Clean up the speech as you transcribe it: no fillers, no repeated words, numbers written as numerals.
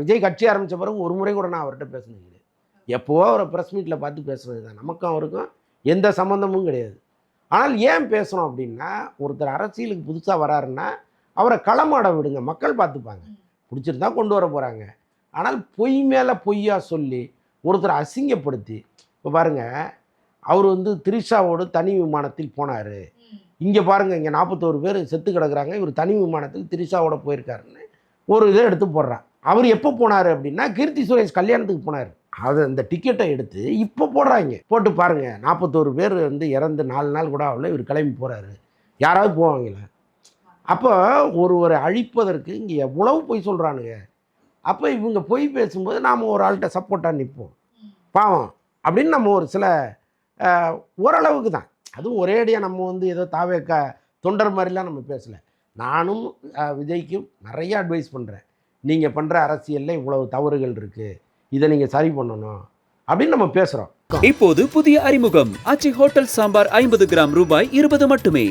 விஜய் கட்சி ஆரம்பித்த பிறகு ஒரு முறை கூட நான் அவர்கிட்ட பேசினது கிடையாது. எப்போவோ அவரை ப்ரெஸ் மீட்டில் பார்த்து பேசுகிறது தான். நமக்கும் அவருக்கும் எந்த சம்மந்தமும் கிடையாது. ஆனால் ஏன் பேசுகிறோம் அப்படின்னா, ஒருத்தர் அரசியலுக்கு புதுசாக வராருன்னா அவரை களமாட விடுங்க, மக்கள் பார்த்துப்பாங்க. பிடிச்சிருந்தா கொண்டு வர போகிறாங்க. ஆனால் பொய் மேலே பொய்யா சொல்லி ஒருத்தரை அசிங்கப்படுத்தி, இப்போ பாருங்கள், அவர் வந்து திரிஷாவோடு தனி விமானத்தில் போனார். இங்கே பாருங்கள், இங்கே 41 பேர் செத்து கிடக்குறாங்க, இவர் தனி விமானத்தில் திரிஷாவோட போயிருக்காருன்னு ஒரு இதை எடுத்து போடுறான். அவர் எப்போ போனார் அப்படின்னா, கீர்த்தி சுரேஷ் கல்யாணத்துக்கு போனார். அது அந்த டிக்கெட்டை எடுத்து இப்போ போடுறாங்க. போட்டு பாருங்கள், 41 பேர் வந்து இறந்து 4 நாள் கூட ஆகல, இவர் கிளம்பி போகிறாரு. யாராவது போவாங்களா? அப்போ ஒருவரை அழிப்பதற்கு இங்கே எவ்வளவு பொய் சொல்கிறானுங்க. அப்போ இவங்க பொய் பேசும்போது நாம் ஒரு ஆள்கிட்ட சப்போர்ட்டாக நிற்போம். பாவம் அப்படின்னு நம்ம ஒரு சில ஓரளவுக்கு தான், அதுவும் ஒரேடியாக நம்ம வந்து ஏதோ தாவேக்கா தொண்டர் மாதிரிலாம் நம்ம பேசலை. நானும் விஜய்க்கும் நிறைய அட்வைஸ் பண்ணுறேன். நீங்கள் பண்ணுற அரசியலில் இவ்வளவு தவறுகள் இருக்குது, இதை நீங்கள் சரி பண்ணணும் அப்படின்னு நம்ம பேசுகிறோம். இப்போது புதிய அறிமுகம் ஆச்சி ஹோட்டல் சாம்பார் 50 கிராம் ரூபாய் 20 மட்டுமே.